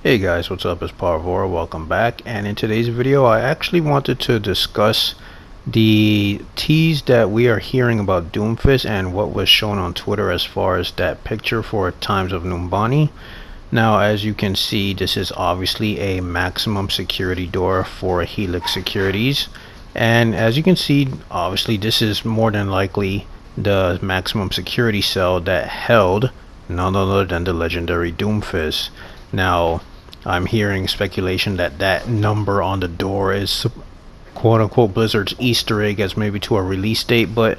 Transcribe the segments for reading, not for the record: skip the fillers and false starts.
Hey guys, what's up? It's Parvora. Welcome back. And in today's video, I actually wanted to discuss the tease that we are hearing about Doomfist and what was shown on Twitter as far as that picture for Times of Numbani. Now, as you can see, this is obviously a maximum security door for Helix Securities. And as you can see, obviously this is more than likely the maximum security cell that held none other than the legendary Doomfist. Now, I'm hearing speculation that that number on the door is quote-unquote Blizzard's Easter egg as maybe to a release date, but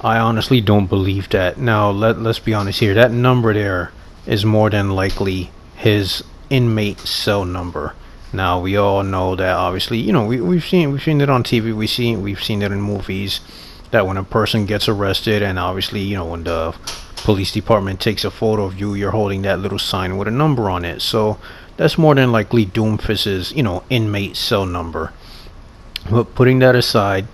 I honestly don't believe that. Now, let's be honest here. That number there is more than likely his inmate cell number. Now, we all know that obviously, we've seen it on TV, we've seen it in movies, that when a person gets arrested and obviously, when the police department takes a photo of you, you're holding that little sign with a number on it. So that's more than likely Doomfist's, inmate cell number. But putting that aside,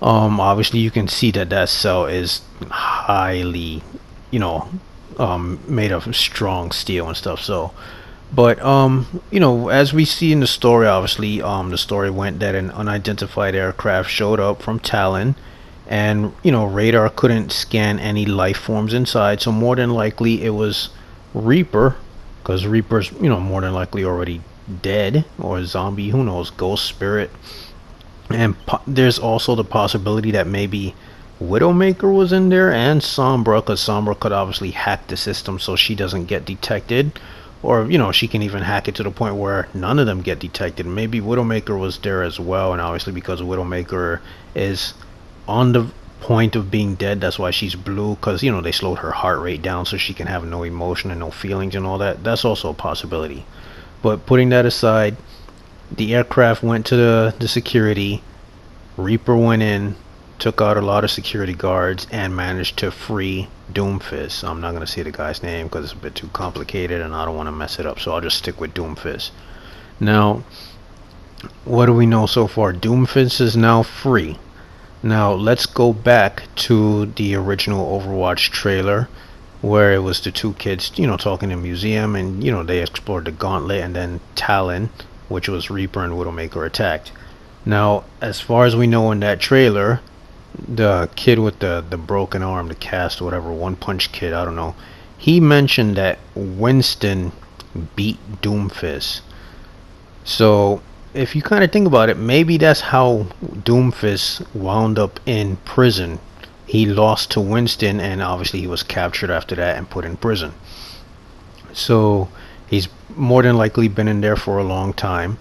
obviously you can see that that cell is highly, made of strong steel and stuff. So, but as we see in the story, obviously, the story went that an unidentified aircraft showed up from Talon, and radar couldn't scan any life forms inside. So more than likely it was Reaper. Because Reaper's, more than likely already dead, or a zombie, who knows, ghost spirit. And there's also the possibility that maybe Widowmaker was in there, and Sombra, because Sombra could obviously hack the system so she doesn't get detected. Or, she can even hack it to the point where none of them get detected. Maybe Widowmaker was there as well, and obviously because Widowmaker is on the point of being dead, that's why she's blue, because they slowed her heart rate down so she can have no emotion and no feelings and all that. That's also a possibility. But putting that aside, the aircraft went to the security. Reaper went in, took out a lot of security guards, and managed to free Doomfist. I'm not going to say the guy's name because it's a bit too complicated and I don't want to mess it up, so I'll just stick with Doomfist. Now, what do we know so far? Doomfist is now free. Now let's go back to the original Overwatch trailer where it was the two kids, talking in a museum, and they explored the gauntlet, and then Talon, which was Reaper and Widowmaker, attacked. Now, as far as we know in that trailer, the kid with the broken arm, the cast, whatever, one punch kid, I don't know, he mentioned that Winston beat Doomfist. So if you kind of think about it, maybe that's how Doomfist wound up in prison. He lost to Winston, and obviously he was captured after that and put in prison. So he's more than likely been in there for a long time.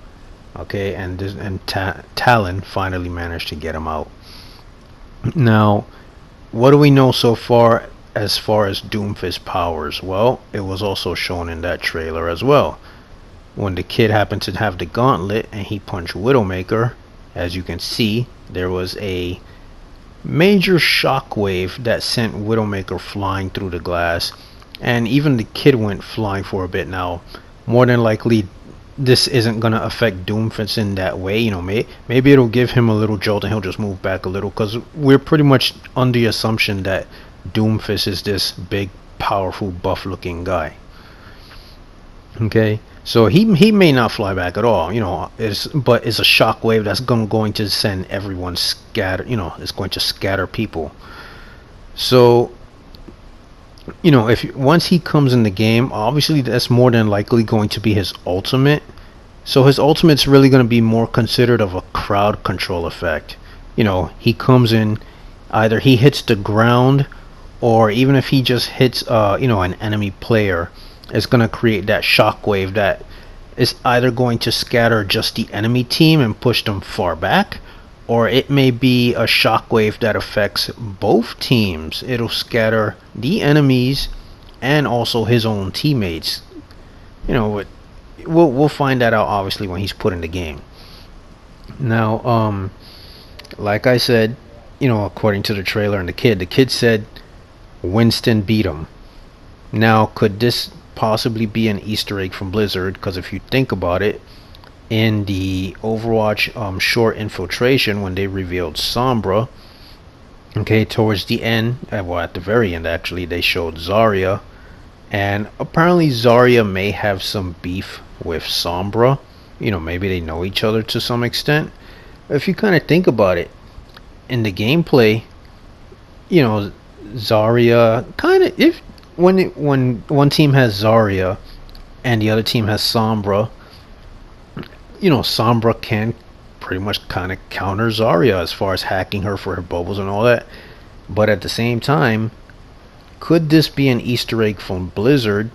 Okay, and Talon finally managed to get him out. Now, what do we know so far as Doomfist powers? Well, it was also shown in that trailer as well. When the kid happened to have the gauntlet and he punched Widowmaker, as you can see, there was a major shockwave that sent Widowmaker flying through the glass, and even the kid went flying for a bit. Now, more than likely, this isn't going to affect Doomfist in that way. Maybe it'll give him a little jolt and he'll just move back a little, because we're pretty much under the assumption that Doomfist is this big, powerful, buff-looking guy. Okay, so he may not fly back at all, but it's a shockwave that's going to send everyone scatter. It's going to scatter people. So, if once he comes in the game, obviously that's more than likely going to be his ultimate. So his ultimate's really going to be more considered of a crowd control effect. He comes in, either he hits the ground, or even if he just hits an enemy player, it's going to create that shockwave that is either going to scatter just the enemy team and push them far back, or it may be a shockwave that affects both teams. It'll scatter the enemies and also his own teammates. We'll find that out obviously when he's put in the game. Now, like I said, according to the trailer and the kid said Winston beat him. Now, could this possibly be an Easter egg from Blizzard? Because if you think about it, in the Overwatch short infiltration, when they revealed Sombra, okay, towards the end, well, at the very end actually, they showed Zarya And apparently Zarya may have some beef with Sombra. Maybe they know each other to some extent. If you kind of think about it, in the gameplay, you know, Zarya kind of if when one team has Zarya and the other team has Sombra, Sombra can pretty much kind of counter Zarya as far as hacking her for her bubbles and all that. But at the same time, could this be an Easter egg from Blizzard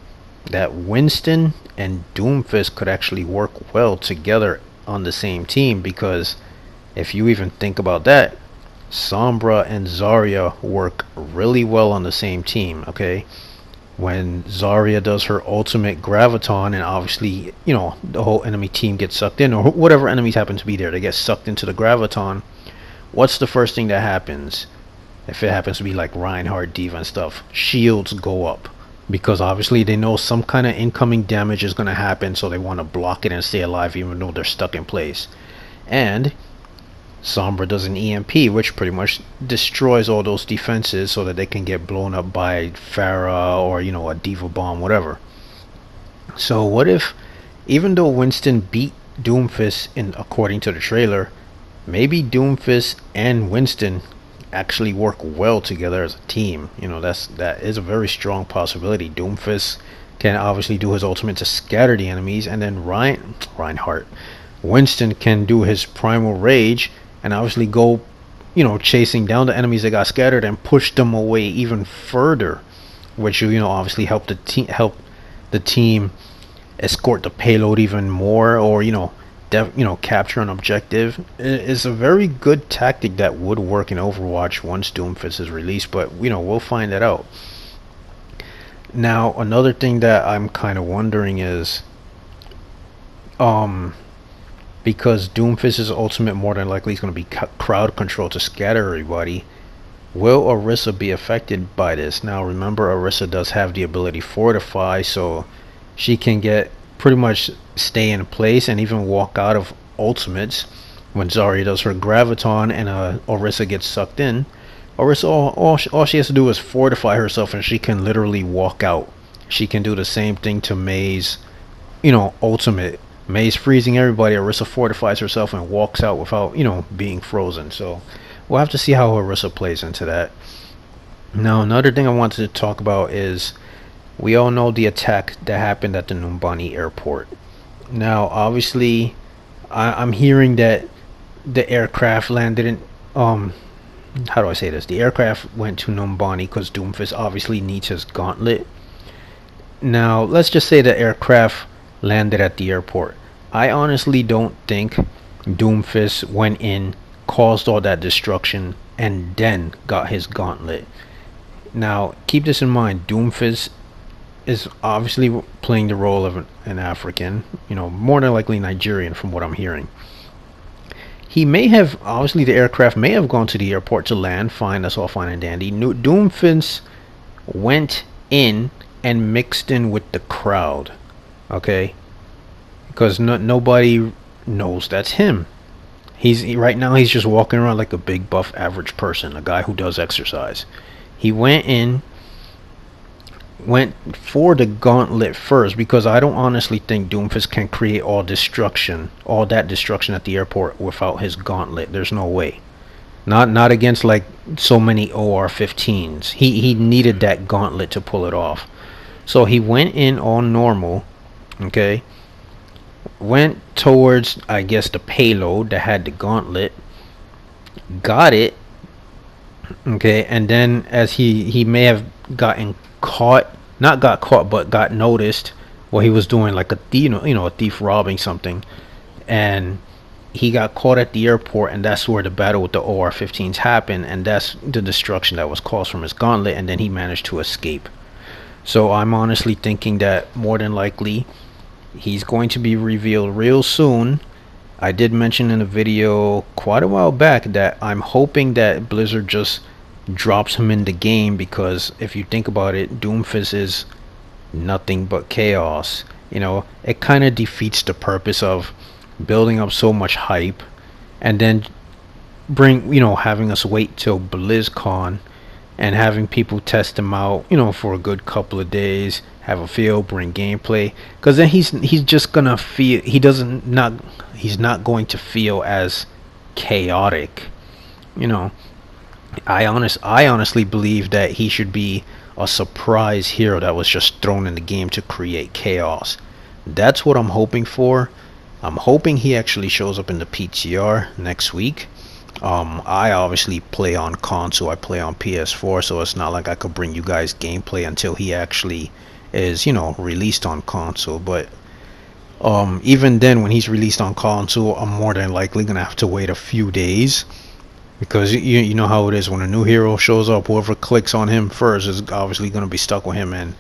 that Winston and Doomfist could actually work well together on the same team? Because if you even think about that, Sombra and Zarya work really well on the same team, okay? When Zarya does her ultimate graviton, and obviously, the whole enemy team gets sucked in, or whatever enemies happen to be there, they get sucked into the graviton. What's the first thing that happens? If it happens to be like Reinhardt, D.Va and stuff, shields go up. Because obviously they know some kind of incoming damage is going to happen, so they want to block it and stay alive even though they're stuck in place. And Sombra does an EMP, which pretty much destroys all those defenses so that they can get blown up by Pharah or, a D.Va bomb, whatever. So what if, even though Winston beat Doomfist according to the trailer, maybe Doomfist and Winston actually work well together as a team? That is a very strong possibility. Doomfist can obviously do his ultimate to scatter the enemies, and then Reinhardt, Winston can do his primal rage and obviously go, chasing down the enemies that got scattered and push them away even further, which obviously help the team escort the payload even more, or capture an objective. It's a very good tactic that would work in Overwatch once Doomfist is released, but we'll find that out. Now, another thing that I'm kind of wondering is, because Doomfist's ultimate more than likely is going to be crowd control to scatter everybody, will Orisa be affected by this? Now remember, Orisa does have the ability Fortify, so she can get pretty much stay in place and even walk out of ultimates. When Zarya does her graviton and Orisa gets sucked in, Orisa, all she has to do is fortify herself and she can literally walk out. She can do the same thing to Mei's ultimate. Mei's freezing everybody, Orisa fortifies herself and walks out without being frozen. So we'll have to see how Orisa plays into that. Now another thing I wanted to talk about is, we all know the attack that happened at the Numbani airport. Now obviously I'm hearing that the aircraft landed in how do I say this? The aircraft went to Numbani because Doomfist obviously needs his gauntlet. Now let's just say the aircraft landed at the airport. I honestly don't think Doomfist went in, caused all that destruction, and then got his gauntlet. Now keep this in mind, Doomfist is obviously playing the role of an African, more than likely Nigerian from what I'm hearing. He may have, obviously the aircraft may have gone to the airport to land, fine, that's all fine and dandy. Doomfist went in and mixed in with the crowd, okay? Because nobody knows that's him. Right now he's just walking around like a big buff average person, a guy who does exercise. He went for the gauntlet first, because I don't honestly think Doomfist can create all that destruction at the airport without his gauntlet. There's no way. Not against like so many OR-15s. He needed that gauntlet to pull it off. So he went in all normal, okay? Went towards, I guess, the payload that had the gauntlet, got it, okay, and then as he may have gotten caught, not got caught, but got noticed what he was doing, like a thief, a thief robbing something, and he got caught at the airport, and that's where the battle with the OR-15s happened, and that's the destruction that was caused from his gauntlet, and then he managed to escape. So I'm honestly thinking that more than likely he's going to be revealed real soon. I did mention in a video quite a while back that I'm hoping that Blizzard just drops him in the game, because if you think about it, Doomfist is nothing but chaos. It kind of defeats the purpose of building up so much hype and then having us wait till BlizzCon and having people test him out, for a good couple of days, have a feel, bring gameplay, because then he's just gonna feel, he's not going to feel as chaotic, you know. I honestly believe that he should be a surprise hero that was just thrown in the game to create chaos. That's what I'm hoping for. I'm hoping he actually shows up in the PTR next week. I obviously play on console, I play on PS4, so it's not like I could bring you guys gameplay until he actually is, released on console. But even then, when he's released on console, I'm more than likely gonna have to wait a few days, because you know how it is when a new hero shows up. Whoever clicks on him first is obviously gonna be stuck with him, and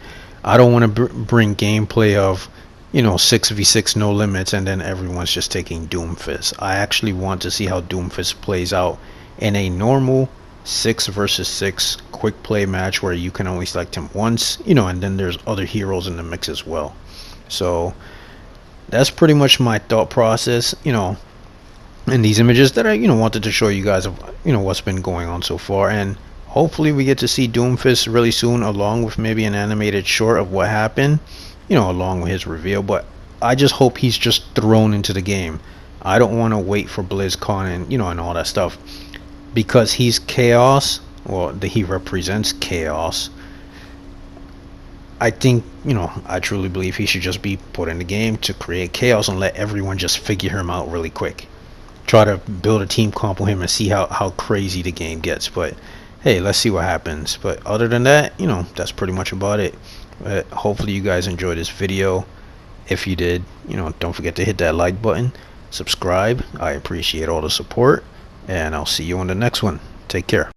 I don't want to bring gameplay of 6v6 no limits and then everyone's just taking Doomfist. I actually want to see how Doomfist plays out in a normal 6 versus 6 quick play match where you can only select him once, and then there's other heroes in the mix as well. So that's pretty much my thought process, in these images that I wanted to show you guys of what's been going on so far. And hopefully we get to see Doomfist really soon, along with maybe an animated short of what happened, along with his reveal. But I just hope he's just thrown into the game. I don't want to wait for BlizzCon and and all that stuff, because he's chaos. Well, he represents chaos. I think I truly believe he should just be put in the game to create chaos and let everyone just figure him out really quick. Try to build a team comp with him and see how crazy the game gets. But hey, let's see what happens. But other than that, that's pretty much about it. Hopefully you guys enjoyed this video. If you did, don't forget to hit that like button, subscribe. I appreciate all the support, and I'll see you on the next one. Take care.